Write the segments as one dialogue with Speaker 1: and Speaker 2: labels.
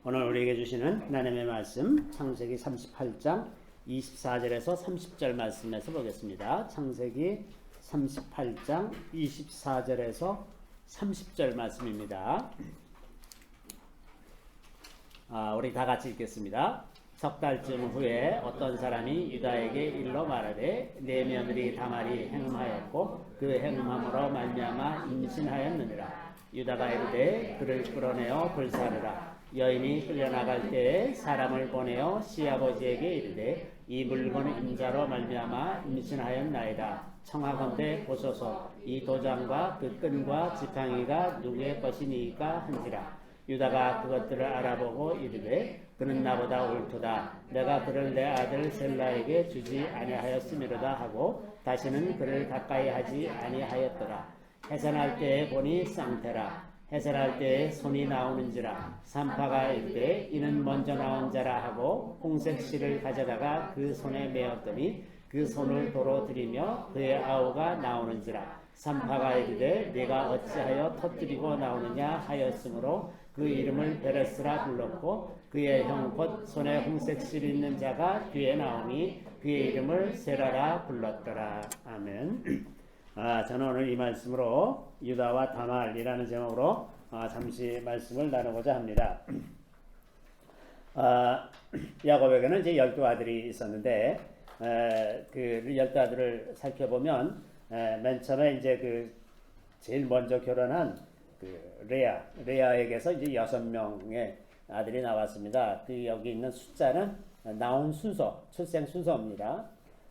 Speaker 1: 오늘 우리에게 주시는 하나님의 말씀 창세기 38장 24절에서 30절 말씀에서 보겠습니다. 창세기 38장 24절에서 30절 말씀입니다. 우리 다 같이 읽겠습니다. 석 달쯤 후에 어떤 사람이 유다에게 일러 말하되 내 며느리 다말이 행음하였고 그 행음함으로 말미암아 임신하였느니라. 유다가 이르되 그를 끌어내어 불사르라. 여인이 끌려나갈 때에 사람을 보내어 시아버지에게 이르되 이 물건은 인자로 말미암아 임신하였나이다. 청하건대 보소서 이 도장과 그 끈과 지팡이가 누구의 것이니까 한지라. 유다가 그것들을 알아보고 이르되 그는 나보다 옳도다. 내가 그를 내 아들 셀라에게 주지 아니하였음이로다 하고 다시는 그를 가까이 하지 아니하였더라. 해산할 때에 보니 쌍태라. 해산할 때에 손이 나오는지라. 산파가 이르되 이는 먼저 나온 자라 하고 홍색 실을 가져다가 그 손에 메었더니 그 손을 도로 들이며 그의 아우가 나오는지라. 산파가 이르되 내가 어찌하여 터뜨리고 나오느냐 하였으므로 그 이름을 베레스라 불렀고 그의 형 곧 손에 홍색 실 있는 자가 뒤에 나오니 그의 이름을 세라라 불렀더라. 아멘. 저는 오늘 이 말씀으로 유다와 다말이라는 제목으로 잠시 말씀을 나누고자 합니다. 야곱에게는 이제 12아들이 있었는데 그 12아들을 살펴보면 맨 처음에 이제 그 제일 먼저 결혼한 그 레아에게서 이제 6명의 아들이 나왔습니다. 그 여기 있는 숫자는 나온 순서, 출생 순서입니다.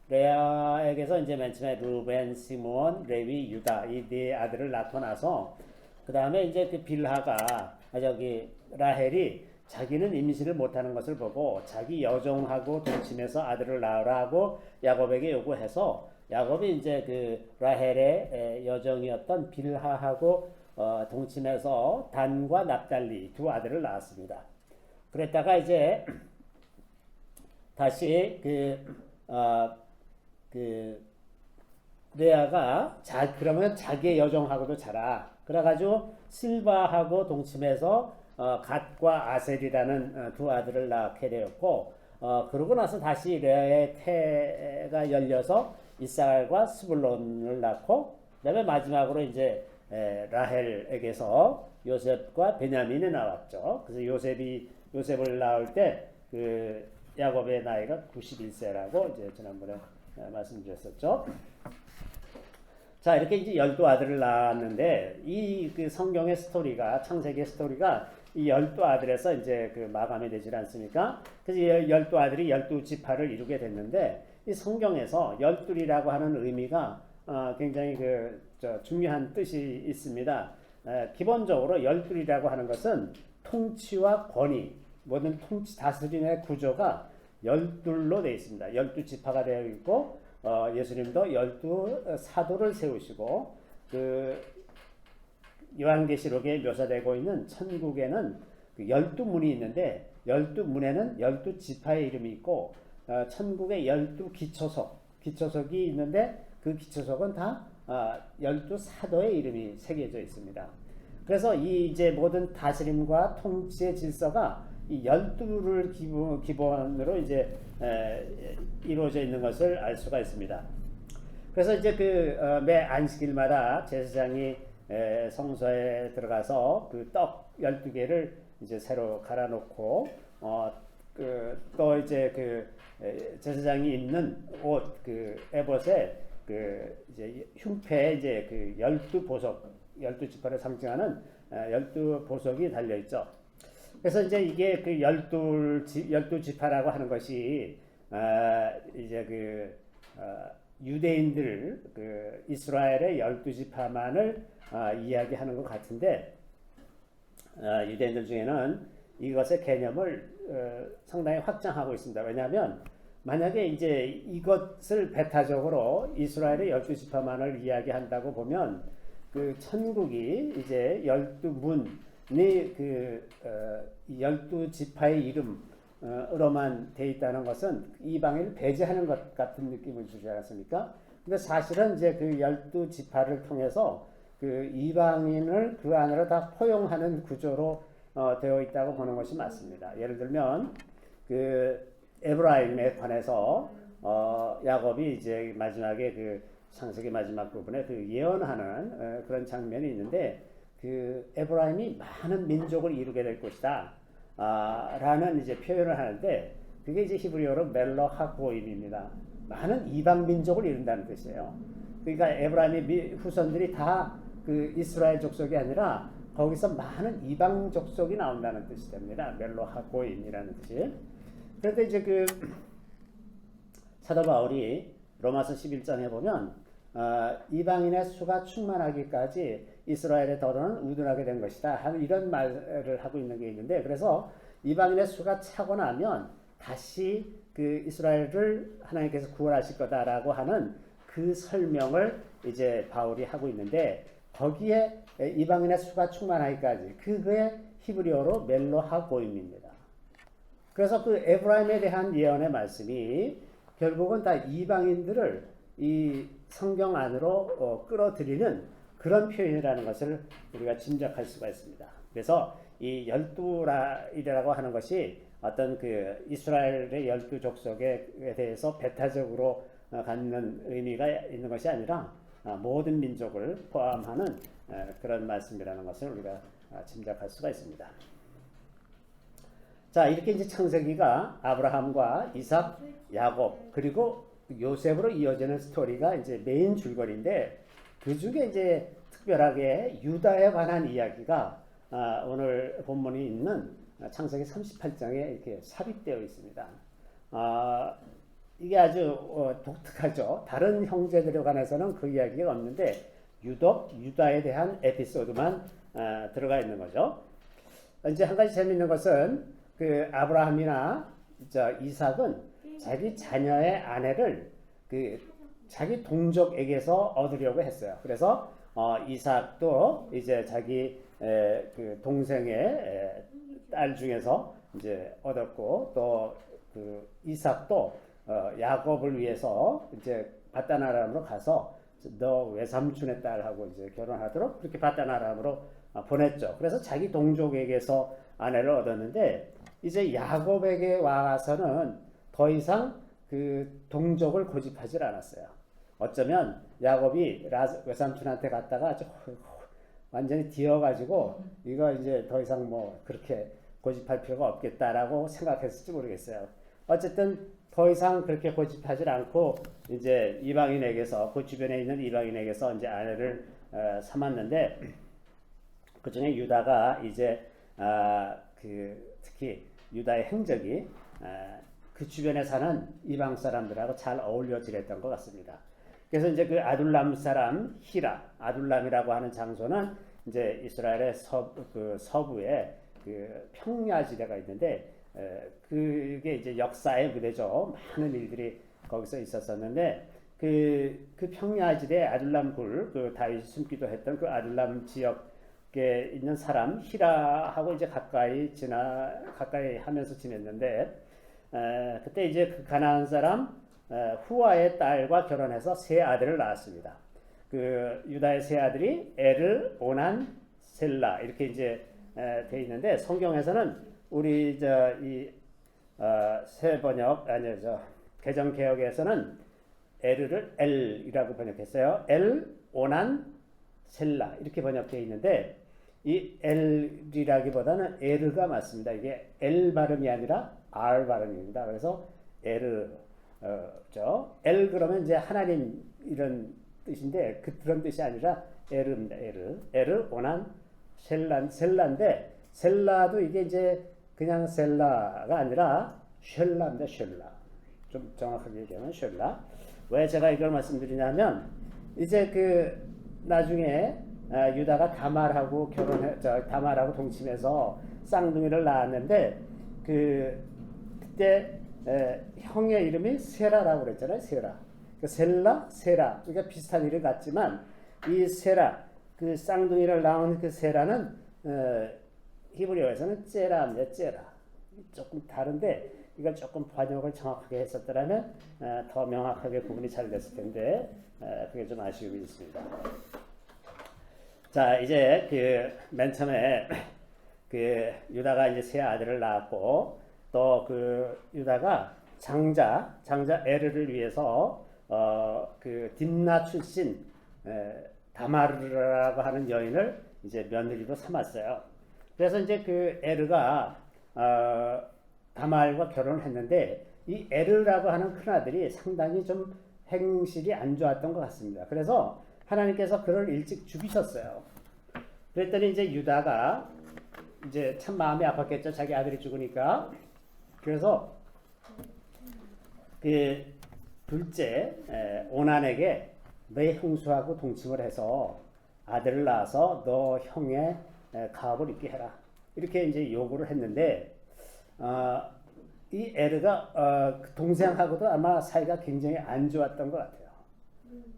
Speaker 1: 레아에게서 이제 맨 처음에 루벤, 시므온, 레위, 유다 이 네 아들을 낳고 나서 그 다음에 이제 그 빌하가 저기 라헬이 자기는 임신을 못하는 것을 보고 자기 여종하고 동침해서 아들을 낳으라 하고 야곱에게 요구해서 야곱이 이제 그 라헬의 여종이었던 빌하하고 동침해서 단과 납달리 두 아들을 낳았습니다. 그랬다가 이제 다시 레아가 그러면 자기의 여종하고도 자라. 그래가지고 실바하고 동침해서 갓과 아셀이라는 두 아들을 낳게 되었고, 그러고 나서 다시 레아의 태가 열려서 이삭과 스불론을 낳고, 그다음에 마지막으로 이제 라헬에게서 요셉과 베냐민이 나왔죠. 그래서 요셉을 낳을 때 그 야곱의 나이가 91세라고 이제 지난번에 말씀드렸었죠. 자, 이렇게 이제 12아들을 낳았는데 이 그 성경의 스토리가 창세기의 스토리가 이 12아들에서 이제 그 마감이 되질 않습니까? 그래서 이 12아들이 12지파를 이루게 됐는데 이 성경에서 12이라고 하는 의미가 굉장히 중요한 뜻이 있습니다. 기본적으로 12이라고 하는 것은 통치와 권위, 모든 통치 다스림의 구조가 12로 되어 있습니다. 12지파가 되어 있고 예수님도 12사도를 세우시고 그 요한계시록에 묘사되고 있는 천국에는 그 12문이 있는데 12문에는 12지파의 이름이 있고 천국에 12기초석이 있는데 그 기초석은 다 12사도의 이름이 새겨져 있습니다. 그래서 이 이제 모든 다스림과 통치의 질서가 이 12를 기본으로 이제 이루어져 있는 것을 알 수가 있습니다. 그래서 이제 매 안식일마다 제사장이 성소에 들어가서 그 떡 12개를 이제 새로 갈아 놓고 또 이제 제사장이 입는 옷 에봇에 이제 흉패에 이제 12보석 12지파를 상징하는 12보석이 달려 있죠. 그래서 이제 이게 12지파라고 하는 것이 이제 유대인들 이스라엘의 12지파만을 이야기하는 것 같은데 유대인들 중에는 이것의 개념을 상당히 확장하고 있습니다. 왜냐하면 만약에 이제 이것을 배타적으로 이스라엘의 12지파만을 이야기한다고 보면 그 천국이 이제 12문이 12지파의 이름으로만 돼 있다는 것은 이방인을 배제하는 것 같은 느낌을 주지 않았습니까? 근데 사실은 이제 그 12지파를 통해서 그 이방인을 그 안으로 다 포용하는 구조로 되어 있다고 보는 것이 맞습니다. 예를 들면 그 에브라임에 관해서 야곱이 이제 마지막에 그 창세기 마지막 부분에 그 예언하는 그런 장면이 있는데 그 에브라임이 많은 민족을 이루게 될 것이다 라는 이제 표현을 하는데 그게 이제 히브리어로 멜로하고임입니다. 많은 이방 민족을 이룬다는 뜻이에요. 그러니까 에브라임의 후손들이 다 그 이스라엘 족속이 아니라 거기서 많은 이방 족속이 나온다는 뜻이 됩니다. 멜로하고임이라는 뜻이. 그런데 이제 그 사도 바울이 로마서 11장에 보면 이방인의 수가 충만하기까지 이스라엘의 더러는 우둔하게 된 것이다 하는 이런 말을 하고 있는 게 있는데 그래서 이방인의 수가 차고 나면 다시 그 이스라엘을 하나님께서 구원하실 거다라고 하는 그 설명을 이제 바울이 하고 있는데 거기에 이방인의 수가 충만하기까지 그게 히브리어로 멜로하고임입니다. 그래서 그 에브라임에 대한 예언의 말씀이 결국은 다 이방인들을 이 성경 안으로 끌어들이는 그런 표현이라는 것을 우리가 짐작할 수가 있습니다. 그래서 이 12라이라고 하는 것이 어떤 그 이스라엘의 12족속에 대해서 배타적으로 갖는 의미가 있는 것이 아니라 모든 민족을 포함하는 그런 말씀이라는 것을 우리가 짐작할 수가 있습니다. 자, 이렇게 이제 창세기가 아브라함과 이삭, 야곱 그리고 요셉으로 이어지는 스토리가 이제 메인 줄거리인데 그 중에 이제 특별하게 유다에 관한 이야기가 오늘 본문이 있는 창세기 38장에 이렇게 삽입되어 있습니다. 이게 아주 독특하죠. 다른 형제들에 관해서는 그 이야기가 없는데 유독 유다에 대한 에피소드만 들어가 있는 거죠. 이제 한 가지 재미있는 것은 그 아브라함이나 이삭은 자기 자녀의 아내를 그 자기 동족에게서 얻으려고 했어요. 그래서 이삭도 이제 자기 그 동생의 딸 중에서 이제 얻었고 또 그 이삭도 야곱을 위해서 이제 바단 아람으로 가서 너 외삼촌의 딸하고 이제 결혼하도록 그렇게 바단 아람으로 보냈죠. 그래서 자기 동족에게서 아내를 얻었는데 이제 야곱에게 와서는 더 이상 그 동족을 고집하지 않았어요. 어쩌면 야곱이 외삼촌한테 갔다가 완전히 뒤어가지고 이거 이제 더 이상 뭐 그렇게 고집할 필요가 없겠다라고 생각했을지 모르겠어요. 어쨌든 더 이상 그렇게 고집하지 않고 이제 이방인에게서 그 주변에 있는 이방인에게서 이제 아내를 삼았는데 그 중에 유다가 이제 그 특히 유다의 행적이 그 주변에 사는 이방 사람들하고 잘 어울려 지냈던 것 같습니다. 그래서 이제 그 아둘람 사람 히라, 아둘람이라고 하는 장소는 이제 이스라엘의 서부에 그 평야지대가 있는데 그게 이제 역사의 무대죠. 많은 일들이 거기서 있었었는데 그 평야지대 아둘람 굴, 그 다윗이 숨기도 했던 그 아둘람 지역에 있는 사람 히라하고 이제 가까이 하면서 지냈는데 그때 이제 그 가나안 사람 후아의 딸과 결혼해서 세 아들을 낳았습니다. 그 유다의 세 아들이 에르, 오난, 셀라 이렇게 이제 돼 있는데 성경에서는 우리 새 번역 개정 개혁에서는 에르를 엘이라고 번역했어요. 엘, 오난, 셀라 이렇게 번역되어 있는데 이 엘이라기보다는 에르가 맞습니다. 이게 엘 발음이 아니라 R 발음입니다. 그래서 에르 엘 그러면 이제 하나님 이런 뜻인데 그런 뜻이 아니라 에르입니다. 에르 오난 셀라인데 셀라도 이게 이제 그냥 셀라가 아니라 쉘라입니다. 쉘라. 좀 정확하게 얘기하면 쉘라. 왜 제가 이걸 말씀드리냐면 이제 그 나중에 유다가 다말하고 다말하고 동침해서 쌍둥이를 낳았는데 그때 형의 이름이 세라라고 그랬잖아요. 세라. 셀라, 세라. 그러니까 비슷한 이름 같지만 이 세라, 그 쌍둥이를 낳은 그 세라는 히브리어에서는 째라입니다. 째라. 조금 다른데 이걸 조금 번역을 정확하게 했었더라면 더 명확하게 구분이 잘 됐을 텐데 그게 좀 아쉬움이 있습니다. 자, 이제 그 맨 처음에 그 유다가 이제 세 아들을 낳았고 또 그 유다가 장자 에르를 위해서 그 딥나 출신 다마르라고 하는 여인을 이제 며느리로 삼았어요. 그래서 이제 그 에르가 다말과 결혼을 했는데 이 에르라고 하는 큰아들이 상당히 좀 행실이 안 좋았던 것 같습니다. 그래서 하나님께서 그를 일찍 죽이셨어요. 그랬더니 이제 유다가 이제 참 마음이 아팠겠죠. 자기 아들이 죽으니까. 그래서 그 둘째 오난에게 너의 형수하고 동침을 해서 아들을 낳아서 너 형의 가업을 입게 해라. 이렇게 이제 요구를 했는데 이 에르가 그 동생하고도 아마 사이가 굉장히 안 좋았던 것 같아요.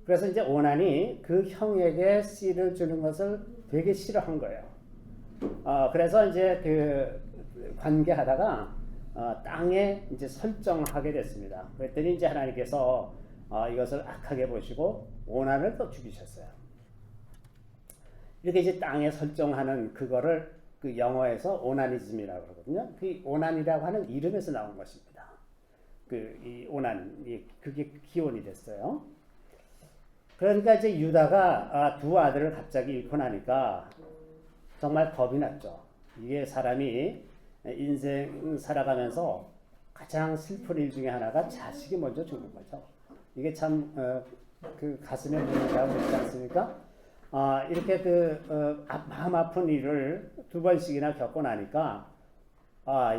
Speaker 1: 그래서 이제 오난이 그 형에게 씨를 주는 것을 되게 싫어한 거예요. 그래서 이제 그 관계하다가 땅에 이제 설정하게 됐습니다. 그랬더니 이제 하나님께서 이것을 악하게 보시고 오난을 또 죽이셨어요. 이렇게 이제 땅에 설정하는 그거를 그 영어에서 오나니즘이라고 그러거든요. 그 오난이라고 하는 이름에서 나온 것입니다. 그 이 오난 그게 기원이 됐어요. 그러니까 이제 유다가 두 아들을 갑자기 잃고 나니까 정말 겁이 났죠. 이게 사람이 인생 살아가면서 가장 슬픈 일 중에 하나가 자식이 먼저 죽는 거죠. 이게 참 그 가슴에 묻는다고 그러지 않습니까? 이렇게 마음 아픈 일을 두 번씩이나 겪고 나니까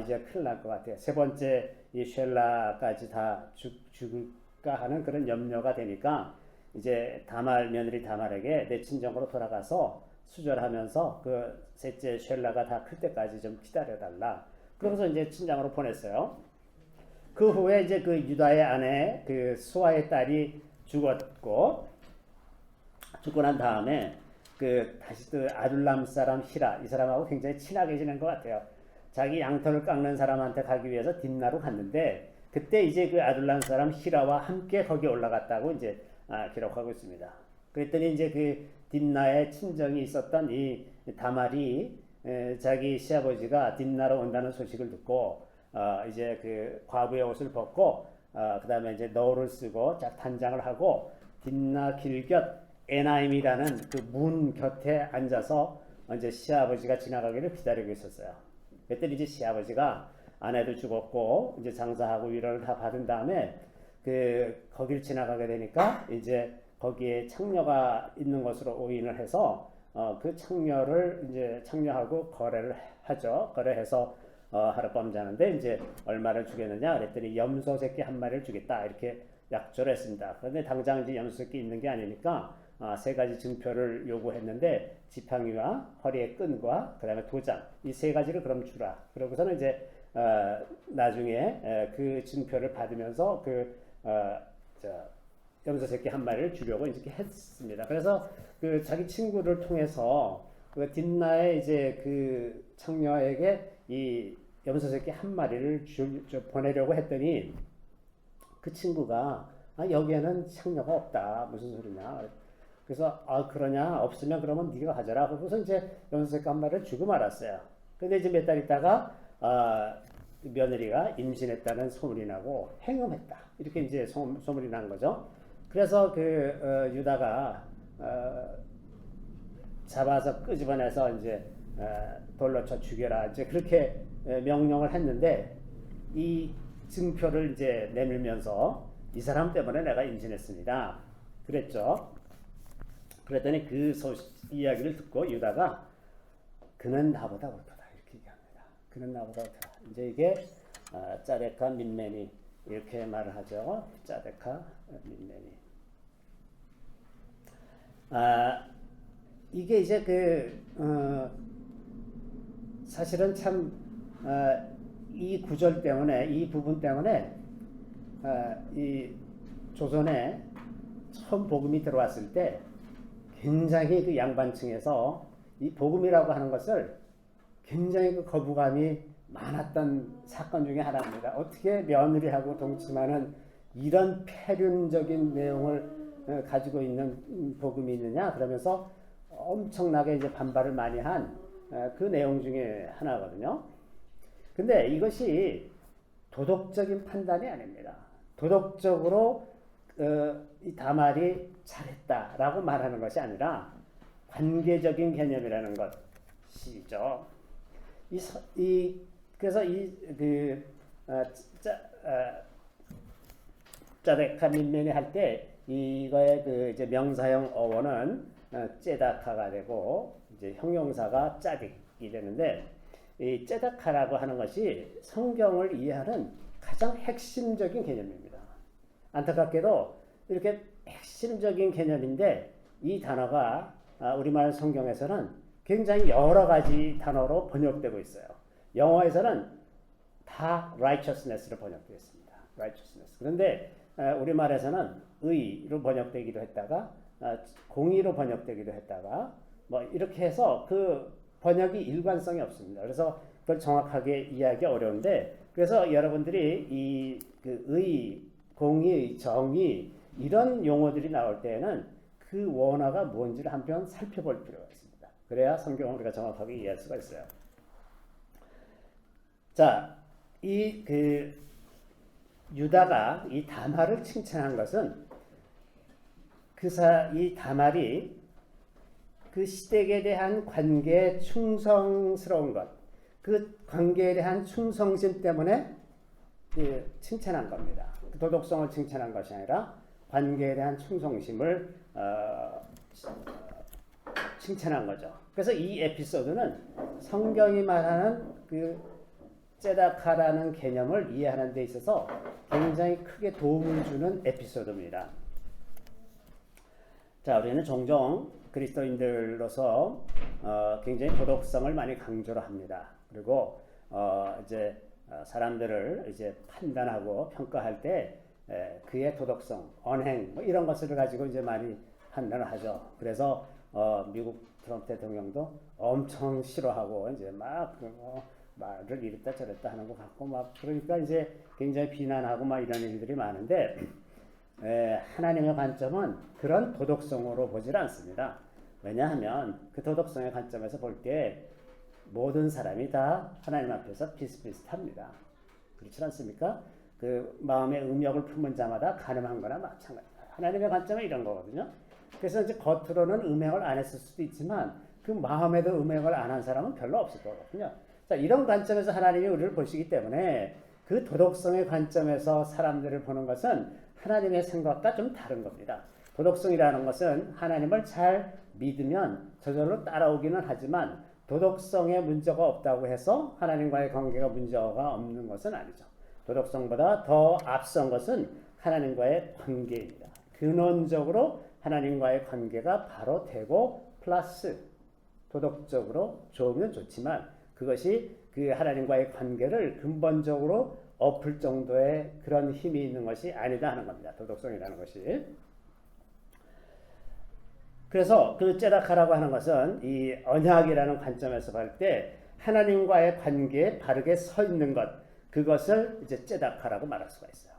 Speaker 1: 이제 큰일 날 것 같아요. 세 번째 이 쉘라까지 다 죽을까 하는 그런 염려가 되니까 이제 며느리 다말에게 내 친정으로 돌아가서 수절하면서 그 셋째 쉘라가 다 클 때까지 좀 기다려달라. 그러면서 이제 친정으로 보냈어요. 그 후에 이제 그 유다의 아내 그 수아의 딸이 죽고 난 다음에 그 다시 그 아둘람 사람 히라 이 사람하고 굉장히 친하게 지낸 것 같아요. 자기 양털을 깎는 사람한테 가기 위해서 딥나로 갔는데 그때 이제 그 아둘람 사람 히라와 함께 거기 올라갔다고 이제 기록하고 있습니다. 그랬더니 이제 그 딥나의 친정이 있었던 이 다말이 자기 시아버지가 딥나로 온다는 소식을 듣고 이제 그 과부의 옷을 벗고 그 다음에 이제 너울을 쓰고 단장을 하고 딥나 길곁 에나임이라는 그 문 곁에 앉아서 이제 시아버지가 지나가기를 기다리고 있었어요. 그랬더니 이제 시아버지가 아내도 죽었고 이제 장사하고 위로를 다 받은 다음에 그 거기를 지나가게 되니까 이제 거기에 창녀가 있는 것으로 오인을 해서 그 창녀를 이제 창녀하고 거래를 하죠. 거래해서 하룻밤 자는데 이제 얼마를 주겠느냐 그랬더니 염소 새끼 한 마리를 주겠다 이렇게 약조를 했습니다. 그런데 당장 이제 염소 새끼 있는 게 아니니까 세 가지 증표를 요구했는데 지팡이와 허리의 끈과 그다음에 도장 이 세 가지를 그럼 주라. 그러고서는 이제 나중에 그 증표를 받으면서 염소 새끼 한 마리를 주려고 이렇게 했습니다. 그래서 그 자기 친구를 통해서 그 딥나의 이제 그 창녀에게 이 염소 새끼 한 마리를 보내려고 했더니 그 친구가 여기에는 창녀가 없다 무슨 소리냐. 그래서 그러냐 없으면 그러면 네가 가져라. 그래서 이제 염소 새끼 한 마리를 주고 말았어요. 근데 이제 몇 달 있다가 며느리가 임신했다는 소문이 나고 행음했다 이렇게 이제 소문이 난 거죠. 그래서 그 유다가 잡아서 끄집어내서 이제 돌로 쳐 죽여라 이제 그렇게 명령을 했는데 이 증표를 이제 내밀면서 이 사람 때문에 내가 임신했습니다 그랬죠. 그랬더니 그 이야기를 듣고 유다가 그는 나보다 못하다 이렇게 얘기합니다. 그는 나보다 못하다. 이제 이게 짜데카 민메니 이렇게 말을 하죠. 짜데카 민메니. 이게 이제 사실은 참 이 구절 때문에 이 부분 때문에 이 조선에 처음 복음이 들어왔을 때 굉장히 그 양반층에서 이 복음이라고 하는 것을 굉장히 그 거부감이 많았던 사건 중에 하나입니다. 어떻게 며느리하고 동침하는 이런 폐륜적인 내용을 가지고 있는 복음이 있느냐 그러면서 엄청나게 이제 반발을 많이 한 그 내용 중에 하나거든요. 근데 이것이 도덕적인 판단이 아닙니다. 도덕적으로 이 다말이 잘했다라고 말하는 것이 아니라 관계적인 개념이라는 것이죠. 그래서 짜데카 민면이 할 때 이거의 그 이제 명사형 어원은 째다카가 되고 이제 형용사가 짜딕이 되는데 이 째다카라고 하는 것이 성경을 이해하는 가장 핵심적인 개념입니다. 안타깝게도 이렇게 핵심적인 개념인데 이 단어가 우리말 성경에서는 굉장히 여러 가지 단어로 번역되고 있어요. 영어에서는 다 righteousness로 번역되어 있습니다. righteousness. 그런데 우리말에서는 의로 번역되기도 했다가 공의로 번역되기도 했다가 뭐 이렇게 해서 그 번역이 일관성이 없습니다. 그래서 그걸 정확하게 이해하기 어려운데 그래서 여러분들이 이 그 의, 공의, 정의 이런 용어들이 나올 때에는 그 원어가 뭔지를 한번 살펴볼 필요가 있습니다. 그래야 성경을 우리가 정확하게 이해할 수가 있어요. 자, 이 유다가 이 다말을 칭찬한 것은 이 다말이 그 시댁에 대한 관계에 충성스러운 것, 그 관계에 대한 충성심 때문에 칭찬한 겁니다. 도덕성을 칭찬한 것이 아니라 관계에 대한 충성심을 칭찬한 거죠. 그래서 이 에피소드는 성경이 말하는 그 째다카라는 개념을 이해하는 데 있어서 굉장히 크게 도움을 주는 에피소드입니다. 자, 우리는 종종 그리스도인들로서 굉장히 도덕성을 많이 강조를 합니다. 그리고 이제 사람들을 이제 판단하고 평가할 때 그의 도덕성, 언행 뭐 이런 것을 가지고 이제 많이 판단을 하죠. 그래서 미국 트럼프 대통령도 엄청 싫어하고 이제 막 말을 이랬다 저랬다 하는 것 같고 막 그러니까 이제 굉장히 비난하고 막 이런 일들이 많은데 하나님의 관점은 그런 도덕성으로 보질 않습니다. 왜냐하면 그 도덕성의 관점에서 볼 때 모든 사람이 다 하나님 앞에서 비슷비슷합니다. 그렇지 않습니까? 그 마음의 음욕을 품은 자마다 가늠한 거나 마찬가지입니다. 하나님의 관점은 이런 거거든요. 그래서 이제 겉으로는 음행을 안 했을 수도 있지만 그 마음에도 음행을 안 한 사람은 별로 없을 거거든요. 자, 이런 관점에서 하나님이 우리를 보시기 때문에 그 도덕성의 관점에서 사람들을 보는 것은 하나님의 생각과 좀 다른 겁니다. 도덕성이라는 것은 하나님을 잘 믿으면 저절로 따라오기는 하지만 도덕성에 문제가 없다고 해서 하나님과의 관계가 문제가 없는 것은 아니죠. 도덕성보다 더 앞선 것은 하나님과의 관계입니다. 근원적으로 하나님과의 관계가 바로 되고 플러스 도덕적으로 좋으면 좋지만 그것이 그 하나님과의 관계를 근본적으로 엎을 정도의 그런 힘이 있는 것이 아니다 하는 겁니다. 도덕성이라는 것이. 그래서 그 째다카라고 하는 것은 이 언약이라는 관점에서 볼 때 하나님과의 관계에 바르게 서 있는 것, 그것을 이제 째다카라고 말할 수가 있어요.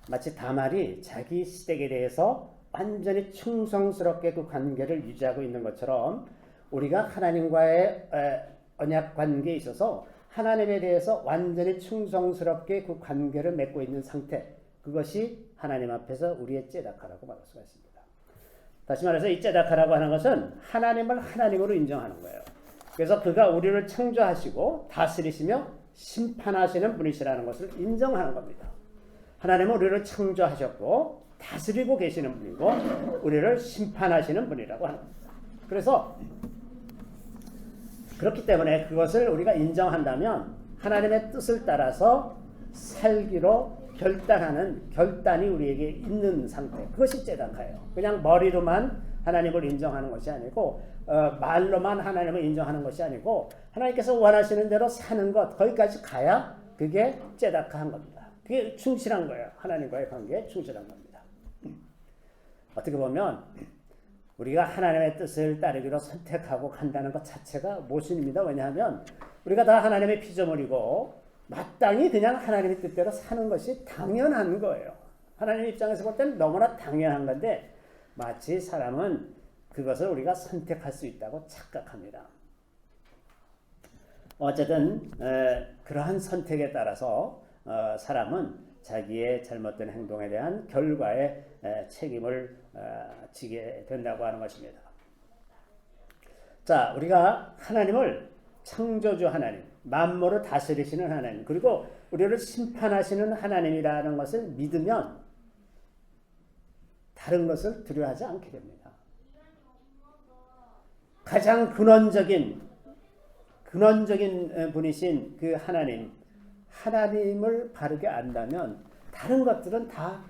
Speaker 1: 마치 다말이 자기 시댁에 대해서 완전히 충성스럽게 그 관계를 유지하고 있는 것처럼 우리가 하나님과의 언약 관계에 있어서 하나님에 대해서 완전히 충성스럽게 그 관계를 맺고 있는 상태, 그것이 하나님 앞에서 우리의 째다카라고 말할 수가 있습니다. 다시 말해서 이 째다카라고 하는 것은 하나님을 하나님으로 인정하는 거예요. 그래서 그가 우리를 창조하시고 다스리시며 심판하시는 분이시라는 것을 인정하는 겁니다. 하나님은 우리를 창조하셨고 다스리고 계시는 분이고 우리를 심판하시는 분이라고 하는 겁니다. 그래서 그렇기 때문에 그것을 우리가 인정한다면 하나님의 뜻을 따라서 살기로 결단하는 결단이 우리에게 있는 상태, 그것이 째다카예요. 그냥 머리로만 하나님을 인정하는 것이 아니고 말로만 하나님을 인정하는 것이 아니고 하나님께서 원하시는 대로 사는 것, 거기까지 가야 그게 째다카한 겁니다. 그게 충실한 거예요. 하나님과의 관계에 충실한 겁니다. 어떻게 보면 우리가 하나님의 뜻을 따르기로 선택하고 간다는 것 자체가 모순입니다. 왜냐하면 우리가 다 하나님의 피조물이고 마땅히 그냥 하나님의 뜻대로 사는 것이 당연한 거예요. 하나님 입장에서 볼 때는 너무나 당연한 건데 마치 사람은 그것을 우리가 선택할 수 있다고 착각합니다. 어쨌든 그러한 선택에 따라서 사람은 자기의 잘못된 행동에 대한 결과에 책임을 지게 된다고 하는 것입니다. 자, 우리가 하나님을 창조주 하나님, 만물을 다스리시는 하나님, 그리고 우리를 심판하시는 하나님이라는 것을 믿으면 다른 것을 두려워하지 않게 됩니다. 가장 근원적인 분이신 그 하나님을 바르게 안다면 다른 것들은 다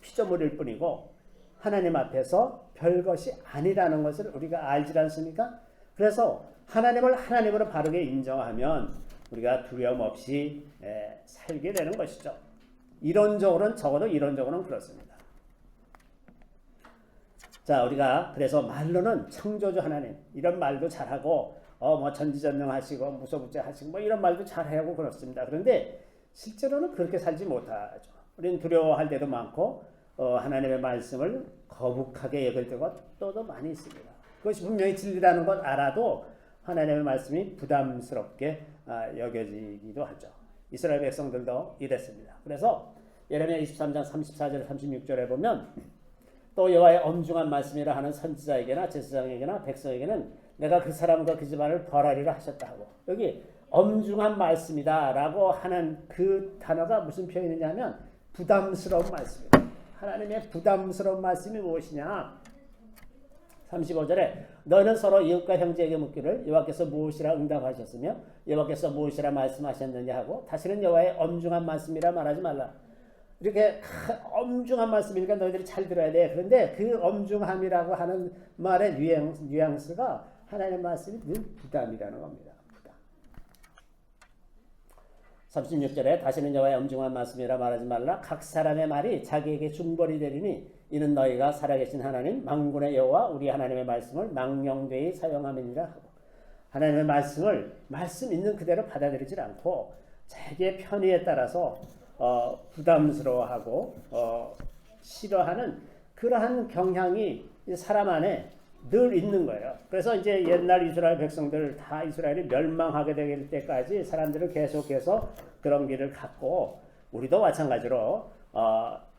Speaker 1: 피조물일 뿐이고 하나님 앞에서 별것이 아니라는 것을 우리가 알지 않습니까? 그래서 하나님을 하나님으로 바르게 인정하면 우리가 두려움 없이 살게 되는 것이죠. 이론적으로는 적어도 이론적으로는 그렇습니다. 자, 우리가 그래서 말로는 창조주 하나님 이런 말도 잘하고 뭐 전지전능하시고 무소부재하시고 뭐 이런 말도 잘하고 그렇습니다. 그런데 실제로는 그렇게 살지 못하죠. 우리는 두려워할 때도 많고 하나님의 말씀을 거북하게 여길 때가 또도 많이 있습니다. 그것이 분명히 진리라는 것 알아도 하나님의 말씀이 부담스럽게 여겨지기도 하죠. 이스라엘 백성들도 이랬습니다. 그래서 예레미야 23장 34절 36절에 보면 또 여호와의 엄중한 말씀이라 하는 선지자에게나 제사장에게나 백성에게는 내가 그 사람과 그 집안을 벌하리라 하셨다 하고, 여기 엄중한 말씀이다 라고 하는 그 단어가 무슨 표현이냐면 부담스러운 말씀입니다. 하나님의 부담스러운 말씀이 무엇이냐? 35절에 너희는 서로 이웃과 형제에게 묻기를 여호와께서 무엇이라 응답하셨으며 여호와께서 무엇이라 말씀하셨느냐 하고 다시는 여호와의 엄중한 말씀이라 말하지 말라. 이렇게 엄중한 말씀이니까 너희들이 잘 들어야 돼. 그런데 그 엄중함이라고 하는 말의 뉘앙스가 하나님의 말씀이 늘 부담이라는 겁니다. 부담. 36절에 다시는 여호와의 엄중한 말씀이라 말하지 말라. 각 사람의 말이 자기에게 중벌이 되리니 이는 너희가 살아계신 하나님 만군의 여호와 우리 하나님의 말씀을 망령되이 사용함이니라 하고, 하나님의 말씀 있는 그대로 받아들이지 않고 자기의 편의에 따라서 부담스러워하고 싫어하는 그러한 경향이 사람 안에 늘 있는 거예요. 그래서 이제 옛날 이스라엘 백성들 다 이스라엘이 멸망하게 될 때까지 사람들은 계속해서 그런 길을 갔고 우리도 마찬가지로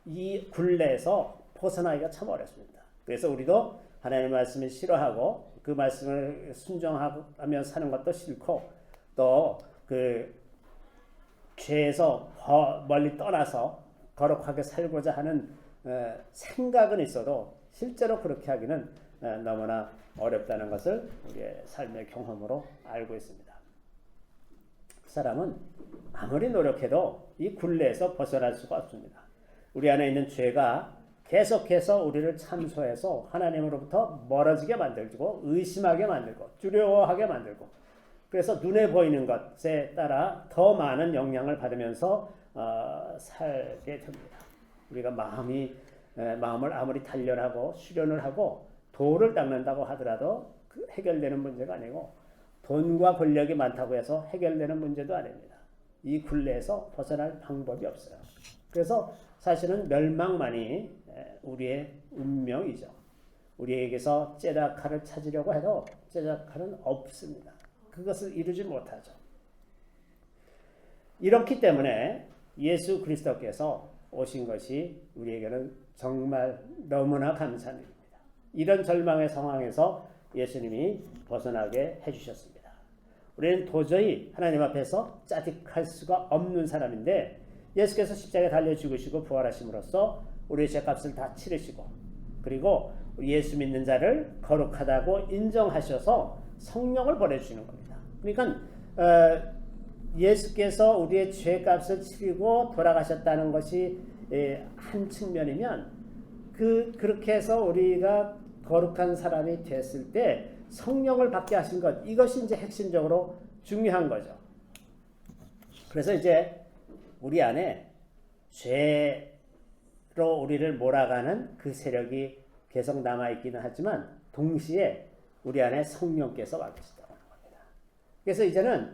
Speaker 1: 이 굴레에서 벗어나기가 참 어렵습니다. 그래서 우리도 하나님의 말씀을 싫어하고 그 말씀을 순종하며 사는 것도 싫고 또 그 죄에서 멀리 떠나서 거룩하게 살고자 하는 생각은 있어도 실제로 그렇게 하기는 너무나 어렵다는 것을 우리의 삶의 경험으로 알고 있습니다. 사람은 아무리 노력해도 이 굴레에서 벗어날 수가 없습니다. 우리 안에 있는 죄가 계속해서 우리를 참소해서 하나님으로부터 멀어지게 만들고 의심하게 만들고 두려워하게 만들고, 그래서 눈에 보이는 것에 따라 더 많은 영향을 받으면서 살게 됩니다. 우리가 마음을 아무리 단련하고 수련을 하고 도를 닦는다고 하더라도 그 해결되는 문제가 아니고 돈과 권력이 많다고 해서 해결되는 문제도 아닙니다. 이 굴레에서 벗어날 방법이 없어요. 그래서 사실은 멸망만이 우리의 운명이죠. 우리에게서 제자칼을 찾으려고 해도 제자칼은 없습니다. 그것을 이루지 못하죠. 이렇기 때문에 예수 그리스도께서 오신 것이 우리에게는 정말 너무나 감사한 일입니다. 이런 절망의 상황에서 예수님이 벗어나게 해주셨습니다. 우리는 도저히 하나님 앞에서 짜증할 수가 없는 사람인데 예수께서 십자가에 달려 죽으시고 부활하심으로써 우리의 죄값을 다 치르시고 그리고 예수 믿는 자를 거룩하다고 인정하셔서 성령을 보내주시는 겁니다. 그러니까 예수께서 우리의 죄값을 치르고 돌아가셨다는 것이 한 측면이면 그렇게 해서 우리가 거룩한 사람이 됐을 때 성령을 받게 하신 것, 이것이 이제 핵심적으로 중요한 거죠. 그래서 이제 우리 안에 죄로 우리를 몰아가는 그 세력이 계속 남아있기는 하지만 동시에 우리 안에 성령께서 와 계시다는 겁니다. 그래서 이제는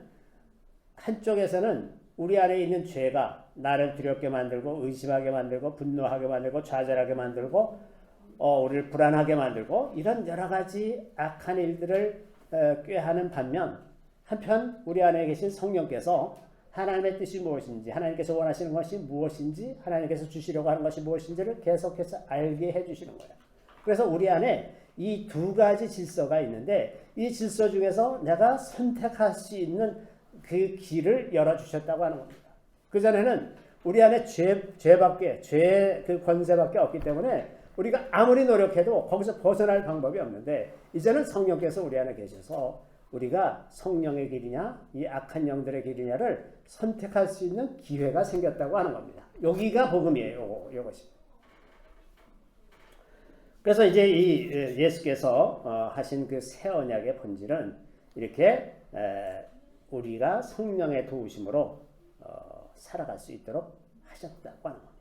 Speaker 1: 한쪽에서는 우리 안에 있는 죄가 나를 두렵게 만들고 의심하게 만들고 분노하게 만들고 좌절하게 만들고 우리를 불안하게 만들고 이런 여러 가지 악한 일들을 꾀하는 반면 한편 우리 안에 계신 성령께서 하나님의 뜻이 무엇인지, 하나님께서 원하시는 것이 무엇인지, 하나님께서 주시려고 하는 것이 무엇인지를 계속해서 알게 해주시는 거예요. 그래서 우리 안에 이 두 가지 질서가 있는데 이 질서 중에서 내가 선택할 수 있는 그 길을 열어주셨다고 하는 겁니다. 그전에는 우리 안에 죄의 그 권세밖에 없기 때문에 우리가 아무리 노력해도 거기서 벗어날 방법이 없는데 이제는 성령께서 우리 안에 계셔서 우리가 성령의 길이냐 이 악한 영들의 길이냐를 선택할 수 있는 기회가 생겼다고 하는 겁니다. 여기가 복음이에요. 이것이. 그래서 이제 이 예수께서 하신 그 새 언약의 본질은 이렇게 우리가 성령의 도우심으로 살아갈 수 있도록 하셨다고 하는 겁니다.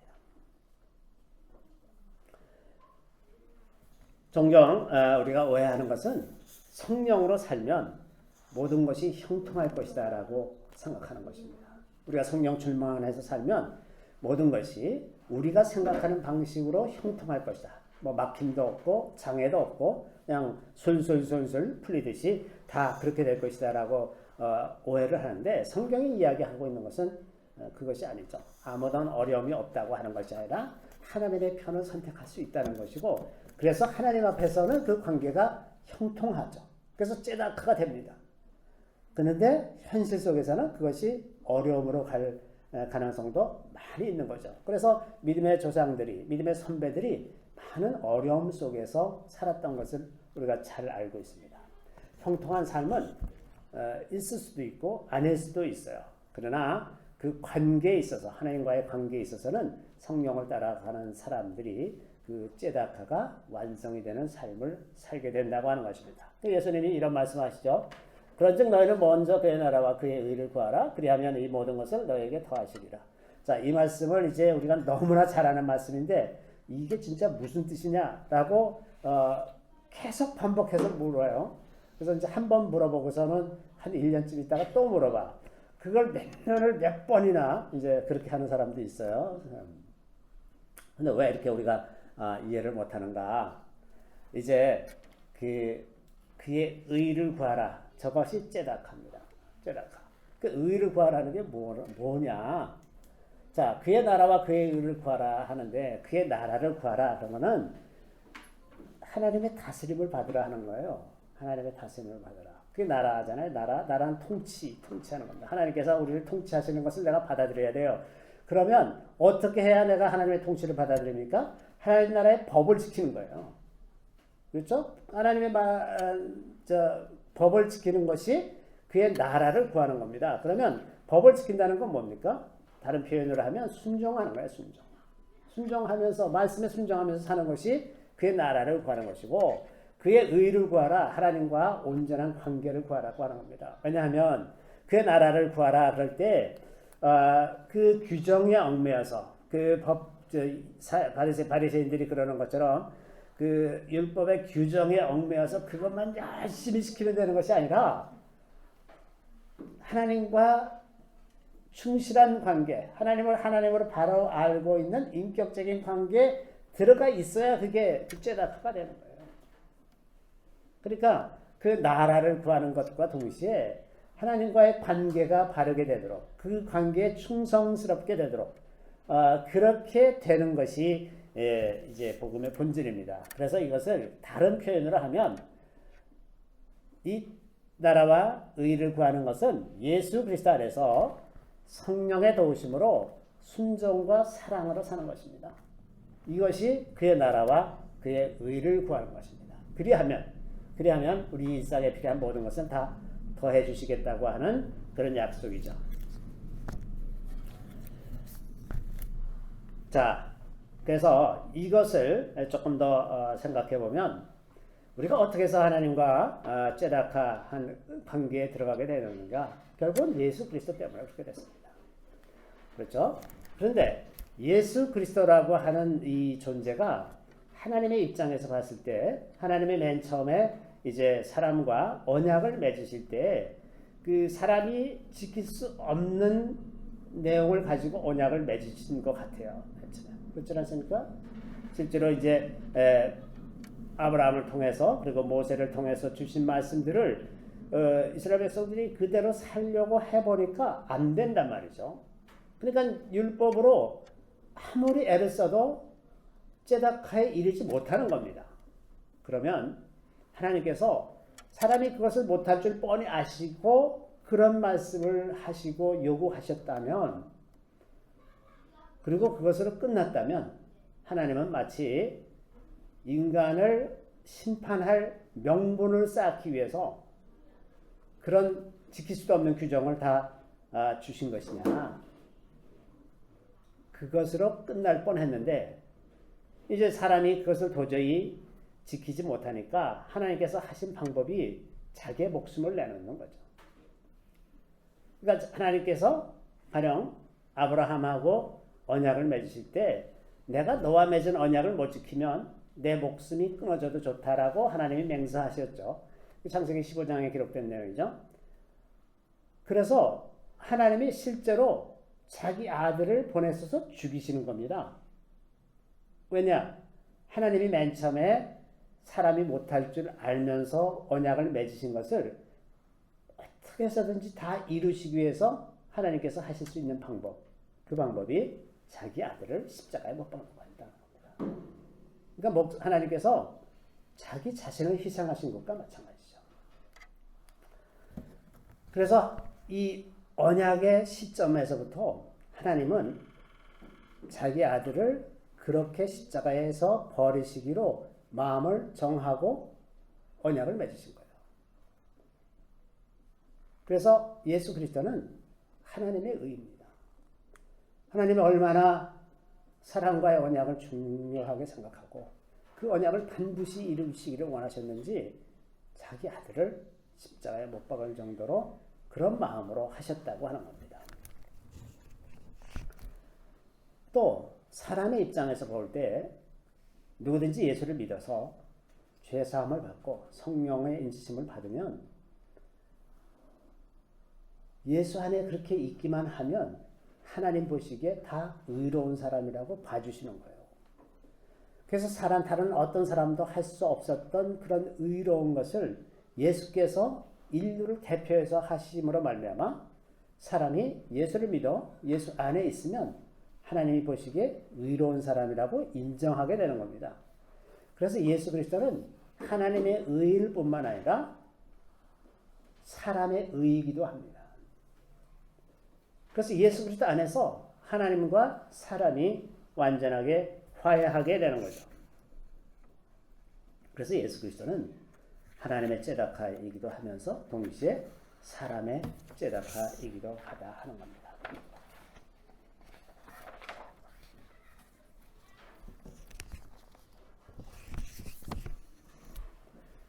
Speaker 1: 종종 우리가 오해하는 것은 성령으로 살면 모든 것이 형통할 것이다 라고 생각하는 것입니다. 우리가 성령 충만해서 살면 모든 것이 우리가 생각하는 방식으로 형통할 것이다. 뭐 막힘도 없고 장애도 없고 그냥 솔솔솔솔 풀리듯이 다 그렇게 될 것이다 라고 오해를 하는데 성경이 이야기하고 있는 것은 그것이 아니죠. 아무런 어려움이 없다고 하는 것이 아니라 하나님의 편을 선택할 수 있다는 것이고 그래서 하나님 앞에서는 그 관계가 형통하죠. 그래서 째다크가 됩니다. 그런데 현실 속에서는 그것이 어려움으로 갈 가능성도 많이 있는 거죠. 그래서 믿음의 조상들이, 믿음의 선배들이 많은 어려움 속에서 살았던 것을 우리가 잘 알고 있습니다. 형통한 삶은 있을 수도 있고 아닐 수도 있어요. 그러나 그 관계에 있어서 하나님과의 관계에 있어서는 성령을 따라가는 사람들이 그 째다카가 완성이 되는 삶을 살게 된다고 하는 것입니다. 예수님이 이런 말씀하시죠. 그런즉 너희는 먼저 그의 나라와 그의 의를 구하라. 그리하면 이 모든 것을 너희에게 더하시리라. 자, 이 말씀을 이제 우리가 너무나 잘 아는 말씀인데 이게 진짜 무슨 뜻이냐라고 계속 반복해서 물어요. 그래서 이제 한 번 물어보고서는 한 1년쯤 있다가 또 물어봐. 그걸 몇 년을 몇 번이나 이제 그렇게 하는 사람도 있어요. 근데 왜 이렇게 우리가 이해를 못하는가? 이제 그의 의를 구하라. 저것이 째다카입니다. 째다카. 그 의를 구하라는 게 뭐냐? 자, 그의 나라와 그의 의를 구하라 하는데 그의 나라를 구하라 그러면은 하나님의 다스림을 받으라 하는 거예요. 하나님의 다스림을 받으라. 그게 나라잖아요. 나라는 통치하는 겁니다. 하나님께서 우리를 통치하시는 것을 내가 받아들여야 돼요. 그러면 어떻게 해야 내가 하나님의 통치를 받아들입니까? 하나님 나라의 법을 지키는 거예요. 그렇죠? 하나님의 법을 지키는 것이 그의 나라를 구하는 겁니다. 그러면 법을 지킨다는 건 뭡니까? 다른 표현으로 하면 순종하는 거예요. 순종하면서 말씀에 순종하면서 사는 것이 그의 나라를 구하는 것이고 그의 의를 구하라. 하나님과 온전한 관계를 구하라고 하는 겁니다. 왜냐하면 그의 나라를 구하라 그럴 때 그 규정에 얽매여서 그 바리새인들이 그러는 것처럼 그 율법의 규정에 얽매여서 그것만 열심히 지키면 되는 것이 아니라 하나님과 충실한 관계, 하나님을 하나님으로 바로 알고 있는 인격적인 관계에 들어가 있어야 그게 째다크가 되는 거예요. 그러니까 그 나라를 구하는 것과 동시에 하나님과의 관계가 바르게 되도록 그 관계에 충성스럽게 되도록 그렇게 되는 것이 이제 복음의 본질입니다. 그래서 이것을 다른 표현으로 하면 이 나라와 의를 구하는 것은 예수 그리스도 안에서 성령의 도우심으로 순종과 사랑으로 사는 것입니다. 이것이 그의 나라와 그의 의를 구하는 것입니다. 그리하면 우리 일상에 필요한 모든 것은 다 더해 주시겠다고 하는 그런 약속이죠. 자, 그래서 이것을 조금 더 생각해 보면 우리가 어떻게 해서 하나님과 째다카한 관계에 들어가게 되는가? 결국은 예수 그리스도 때문에 그렇게 됐습니다. 그렇죠? 그런데 예수 그리스도라고 하는 이 존재가 하나님의 입장에서 봤을 때 하나님의 맨 처음에 이제 사람과 언약을 맺으실 때 그 사람이 지킬 수 없는 내용을 가지고 언약을 맺으신 것 같아요. 그렇지 않습니까? 실제로 이제 아브라함을 통해서 그리고 모세를 통해서 주신 말씀들을 이스라엘 백성들이 그대로 살려고 해보니까 안 된단 말이죠. 그러니까 율법으로 아무리 애를 써도 제다카에 이르지 못하는 겁니다. 그러면 하나님께서 사람이 그것을 못할 줄 뻔히 아시고 그런 말씀을 하시고 요구하셨다면, 그리고 그것으로 끝났다면, 하나님은 마치 인간을 심판할 명분을 쌓기 위해서 그런 지킬 수도 없는 규정을 다 주신 것이냐. 그것으로 끝날 뻔했는데 이제 사람이 그것을 도저히 지키지 못하니까 하나님께서 하신 방법이 자기의 목숨을 내놓는 거죠. 그러니까 하나님께서 가령 아브라함하고 언약을 맺으실 때 내가 너와 맺은 언약을 못 지키면 내 목숨이 끊어져도 좋다라고 하나님이 맹세하셨죠. 창세기 15장에 기록된 내용이죠. 그래서 하나님이 실제로 자기 아들을 보내셔서 죽이시는 겁니다. 왜냐? 하나님이 맨 처음에 사람이 못할 줄 알면서 언약을 맺으신 것을 어떻게 해서든지 다 이루시기 위해서 하나님께서 하실 수 있는 방법, 그 방법이 자기 아들을 십자가에 못 박는 겁니다. 그러니까 하나님께서 자기 자신을 희생하신 것과 마찬가지죠. 그래서 이 언약의 시점에서부터 하나님은 자기 아들을 그렇게 십자가에서 버리시기로 마음을 정하고 언약을 맺으신 거예요. 그래서 예수 그리스도는 하나님의 의입니다. 하나님이 얼마나 사랑과의 언약을 중요하게 생각하고 그 언약을 반드시 이루시기를 원하셨는지 자기 아들을 십자가에 못 박을 정도로 그런 마음으로 하셨다고 하는 겁니다. 또 사람의 입장에서 볼 때 누구든지 예수를 믿어서 죄사함을 받고 성령의 인치심을 받으면 예수 안에 그렇게 있기만 하면 하나님 보시기에 다 의로운 사람이라고 봐주시는 거예요. 그래서 다른 어떤 사람도 할 수 없었던 그런 의로운 것을 예수께서 인류를 대표해서 하심으로 말미암아 사람이 예수를 믿어 예수 안에 있으면 하나님이 보시기에 의로운 사람이라고 인정하게 되는 겁니다. 그래서 예수 그리스도는 하나님의 의일 뿐만 아니라 사람의 의이기도 합니다. 그래서 예수 그리스도 안에서 하나님과 사람이 완전하게 화해하게 되는 거죠. 그래서 예수 그리스도는 하나님의 제다카이기도 하면서 동시에 사람의 제다카이기도 하다 하는 겁니다.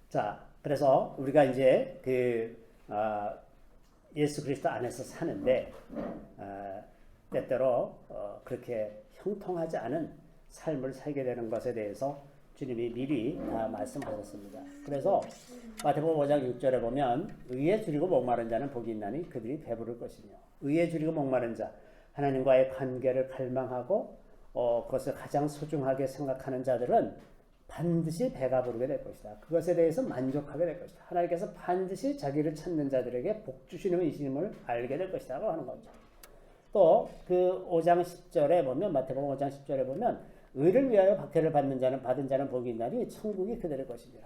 Speaker 1: 자, 그래서 우리가 이제 예수 그리스도 안에서 사는데 때때로 그렇게 형통하지 않은 삶을 살게 되는 것에 대해서 주님이 미리 다 말씀하셨습니다. 그래서 마태복음 5장 6절에 보면 의에 줄이고 목마른 자는 복이 있나니 그들이 배부를 것이며, 의에 줄이고 목마른 자, 하나님과의 관계를 갈망하고 그것을 가장 소중하게 생각하는 자들은 반드시 배가 부르게 될 것이다. 그것에 대해서 만족하게 될 것이다. 하나님께서 반드시 자기를 찾는 자들에게 복 주시는 이심을 알게 될 것이다 하는 거죠. 또 그 5장 10절에 보면, 마태복음 5장 10절에 보면 의를 위하여 박해를 받은 자는 복이 있나니 천국이 그들의 것이니라.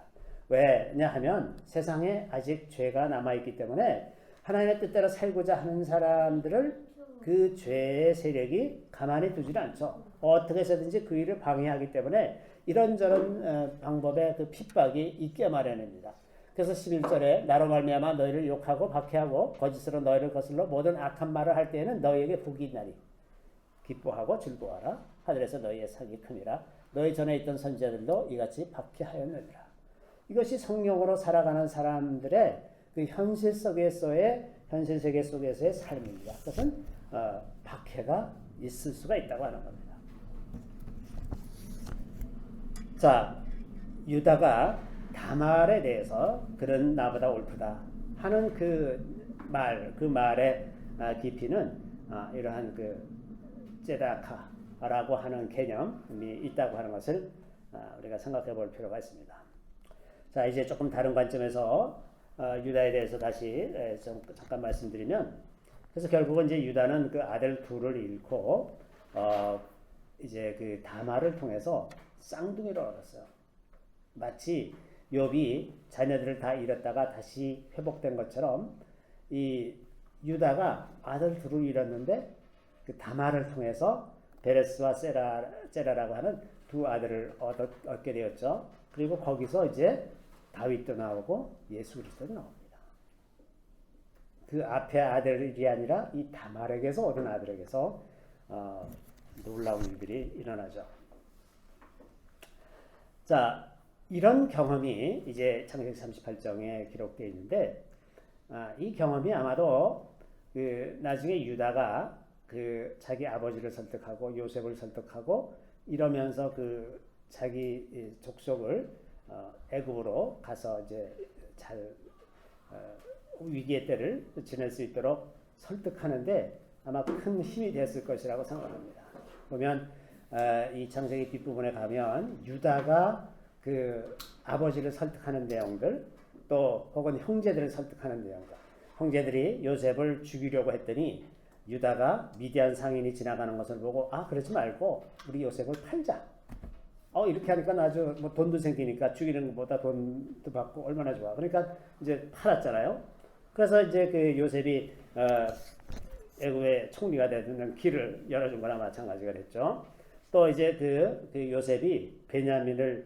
Speaker 1: 왜냐하면 세상에 아직 죄가 남아있기 때문에 하나님의 뜻대로 살고자 하는 사람들을 그 죄의 세력이 가만히 두질 않죠. 어떻게 해서든지 그 일을 방해하기 때문에 이런저런 방법의 그 핍박이 있게 마련입니다. 그래서 11절에 나로 말미암아 너희를 욕하고 박해하고 거짓으로 너희를 거슬러 모든 악한 말을 할 때에는 너희에게 복이 있나니 기뻐하고 즐거워하라. 하늘에서 너희의 상이 큼이라. 너희 전에 있던 선지자들도 이같이 박해하였느니라. 이것이 성령으로 살아가는 사람들의 그 현실 세계 속에서의 삶입니다. 그것은 박해가 있을 수가 있다고 하는 겁니다. 자, 유다가 다말에 대해서 그런 나보다 옳다 하는 그 말의 깊이는 이러한 그 제다카라고 하는 개념이 있다고 하는 것을 우리가 생각해 볼 필요가 있습니다. 자, 이제 조금 다른 관점에서 유다에 대해서 다시 좀 잠깐 말씀드리면, 그래서 결국은 이제 유다는 그 아들 둘을 잃고 이제 그 다말을 통해서 쌍둥이를 얻었어요. 마치 욥이 자녀들을 다 잃었다가 다시 회복된 것처럼 이 유다가 아들 둘을 잃었는데 그 다말을 통해서 베레스와 세라라고 하는 두 아들을 얻게 되었죠. 그리고 거기서 이제 다윗도 나오고 예수 그리스도도 나옵니다. 그 앞에 아들이 아니라 이 다말에게서 얻은 아들에게서 놀라운 일들이 일어나죠. 자, 이런 경험이 이제 창세기 38장에 기록되어 있는데, 이 경험이 아마도 그 나중에 유다가 그 자기 아버지를 설득하고 요셉을 설득하고 이러면서 그 자기 족속을 애굽으로 가서 이제 잘 위기의 때를 지낼 수 있도록 설득하는데 아마 큰 힘이 됐을 것이라고 생각합니다. 보면 이 창세기 뒷부분에 가면 유다가 그 아버지를 설득하는 내용들, 또 혹은 형제들을 설득하는 내용들, 형제들이 요셉을 죽이려고 했더니 유다가 미디안 상인이 지나가는 것을 보고 그러지 말고 우리 요셉을 팔자. 이렇게 하니까 아주 뭐 돈도 생기니까 죽이는 것보다 돈도 받고 얼마나 좋아. 그러니까 이제 팔았잖아요. 그래서 이제 그 요셉이 애굽의 총리가 되는 길을 열어준 거나 마찬가지가 됐죠. 또 이제 그 요셉이 베냐민을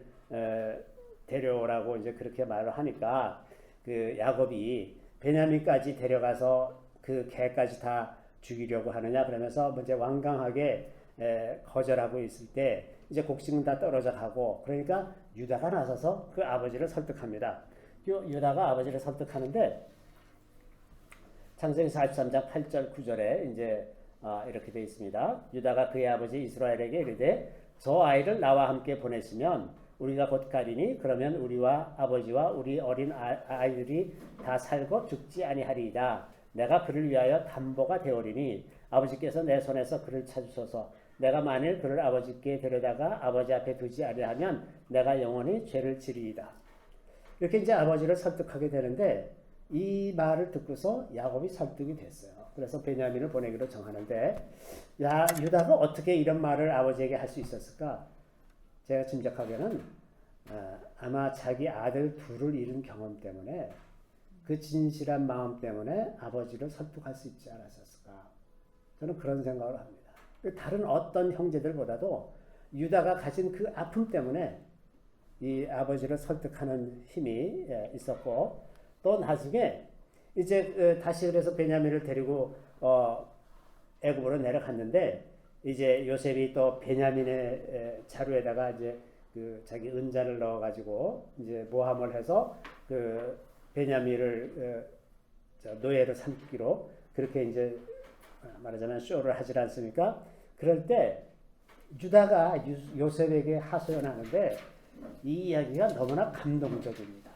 Speaker 1: 데려오라고 이제 그렇게 말을 하니까 그 야곱이 베냐민까지 데려가서 그 개까지 다 죽이려고 하느냐 그러면서 이제 완강하게 거절하고 있을 때 이제 곡식은 다 떨어져 가고, 그러니까 유다가 나서서 그 아버지를 설득합니다. 유다가 아버지를 설득하는데 창세기 43장 8절 9절에 이제 이렇게 되어 있습니다. 유다가 그의 아버지 이스라엘에게 이르되 저 아이를 나와 함께 보내시면 우리가 곧 가리니 그러면 우리와 아버지와 우리 어린 아이들이 다 살고 죽지 아니하리이다. 내가 그를 위하여 담보가 되오리니 아버지께서 내 손에서 그를 찾으소서. 내가 만일 그를 아버지께 데려다가 아버지 앞에 두지 아니하면 내가 영원히 죄를 지리이다. 이렇게 이제 아버지를 설득하게 되는데 이 말을 듣고서 야곱이 설득이 됐어요. 그래서 베냐민을 보내기로 정하는데, 유다가 어떻게 이런 말을 아버지에게 할 수 있었을까? 제가 짐작하기에는 아마 자기 아들 둘을 잃은 경험 때문에, 그 진실한 마음 때문에 아버지를 설득할 수 있지 않았을까? 저는 그런 생각을 합니다. 다른 어떤 형제들보다도 유다가 가진 그 아픔 때문에 이 아버지를 설득하는 힘이 있었고, 또 나중에 이제 다시 그래서 베냐민을 데리고 애굽으로 내려갔는데, 이제 요셉이 또 베냐민의 자루에다가 이제 그 자기 은자를 넣어가지고 이제 모함을 해서 그 베냐민을 노예로 삼기로 그렇게 이제 말하자면 쇼를 하지 않습니까? 그럴 때 유다가 요셉에게 하소연하는데 이 이야기가 너무나 감동적입니다.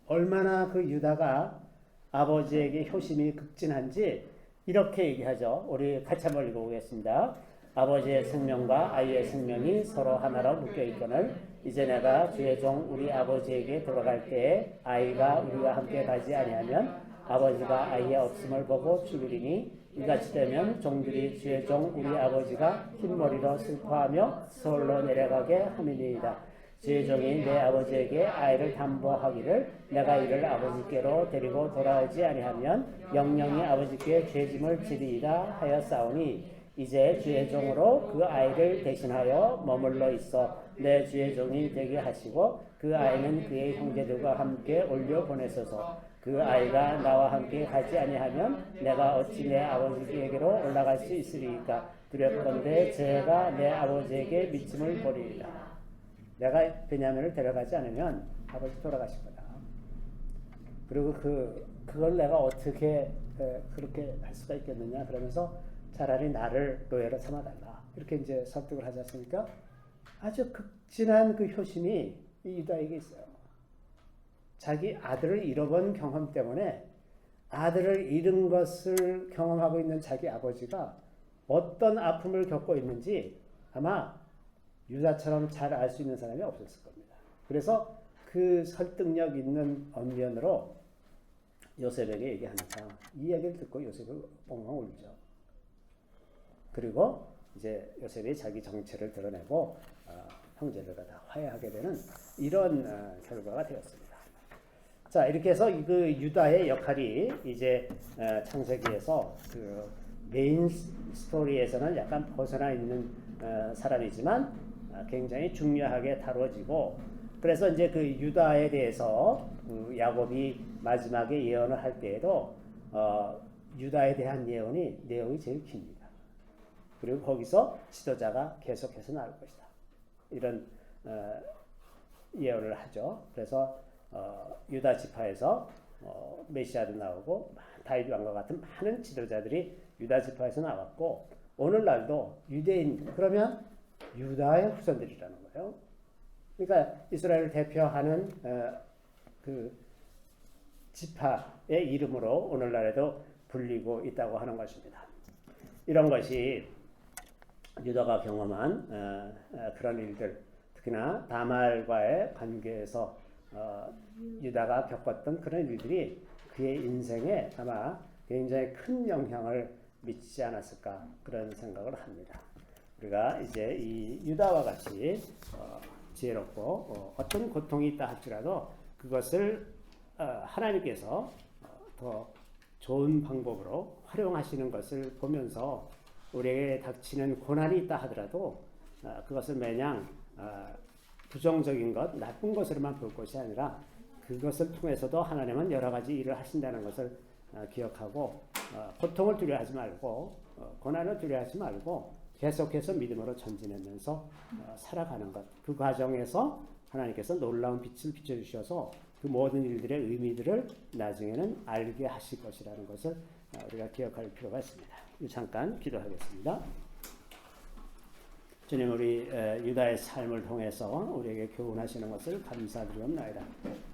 Speaker 1: 얼마나 그 유다가 아버지에게 효심이 극진한지 이렇게 얘기하죠. 우리 같이 한번 읽어보겠습니다. 아버지의 생명과 아이의 생명이 서로 하나로 묶여 있거늘 이제 내가 주의 종 우리 아버지에게 돌아갈 때에 아이가 우리와 함께 가지 아니하면 아버지가 아이의 없음을 보고 죽으리니 이같이 되면 종들이 주의 종 우리 아버지가 흰머리로 슬퍼하며 서울로 내려가게 함이니이다. 주의 종이 내 아버지에게 아이를 담보하기를 내가 이를 아버지께로 데리고 돌아오지 아니하면 영영이 아버지께 죄짐을 지리이다 하였사오니 이제 주의 종으로 그 아이를 대신하여 머물러 있어 내 주의 종이 되게 하시고 그 아이는 그의 형제들과 함께 올려 보내소서. 그 아이가 나와 함께 가지 아니하면 내가 어찌 내 아버지에게로 올라갈 수 있으리까? 두렵건대 제가 내 아버지에게 미침을 보리이다. 내가 베냐민을 데려가지 않으면 아버지 돌아가실 거다. 그리고 그걸 내가 어떻게 그렇게 할 수가 있겠느냐? 그러면서 차라리 나를 노예로 삼아달라. 이렇게 이제 설득을 하지 않습니까? 아주 극진한 그 효심이 이 유다에게 있어요. 자기 아들을 잃어본 경험 때문에 아들을 잃은 것을 경험하고 있는 자기 아버지가 어떤 아픔을 겪고 있는지 아마 유다처럼 잘 알 수 있는 사람이 없었을 겁니다. 그래서 그 설득력 있는 언변으로 요셉에게 얘기하니까 이 얘기를 듣고 요셉이 엉엉 울죠. 그리고 이제 요셉이 자기 정체를 드러내고 형제들과 다 화해하게 되는 이런 결과가 되었습니다. 자, 이렇게 해서 그 유다의 역할이 이제 창세기에서 그 메인 스토리에서는 약간 벗어나 있는 사람이지만 굉장히 중요하게 다뤄지고, 그래서 이제 그 유다에 대해서 야곱이 마지막에 예언을 할 때에도 유다에 대한 내용이 제일 깁니다. 그리고 거기서 지도자가 계속해서 나올 것이다. 이런 예언을 하죠. 그래서 유다 지파에서 메시아도 나오고 다윗 왕과 같은 많은 지도자들이 유다 지파에서 나왔고, 오늘날도 유대인 그러면 유다의 후손들이라는 거예요. 그러니까 이스라엘을 대표하는 그 지파의 이름으로 오늘날에도 불리고 있다고 하는 것입니다. 이런 것이 유다가 경험한 그런 일들, 특히나 다말과의 관계에서 유다가 겪었던 그런 일들이 그의 인생에 아마 굉장히 큰 영향을 미치지 않았을까, 그런 생각을 합니다. 우리가 이제 이 유다와 같이 지혜롭고 어떤 고통이 있다 할지라도 그것을 하나님께서 더 좋은 방법으로 활용하시는 것을 보면서 우리에게 닥치는 고난이 있다 하더라도 그것을 마냥 부정적인 것, 나쁜 것으로만 볼 것이 아니라 그것을 통해서도 하나님은 여러 가지 일을 하신다는 것을 기억하고 고통을 두려워하지 말고 고난을 두려워하지 말고 계속해서 믿음으로 전진하면서 살아가는 것, 그 과정에서 하나님께서 놀라운 빛을 비춰주셔서 그 모든 일들의 의미들을 나중에는 알게 하실 것이라는 것을 우리가 기억할 필요가 있습니다. 잠깐 기도하겠습니다. 주님, 우리 유다의 삶을 통해서 우리에게 교훈하시는 것을 감사드리옵나이다.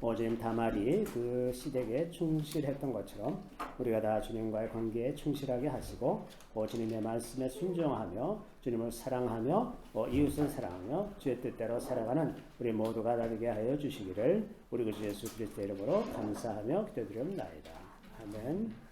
Speaker 1: 오직 다말이 그 시댁에 충실했던 것처럼 우리가 다 주님과의 관계에 충실하게 하시고 주님의 말씀에 순종하며 주님을 사랑하며 이웃을 사랑하며 주의 뜻대로 살아가는 우리 모두가 되게 하여 주시기를 우리 구주 예수 그리스도의 이름으로 감사하며 기도드리옵나이다. 아멘.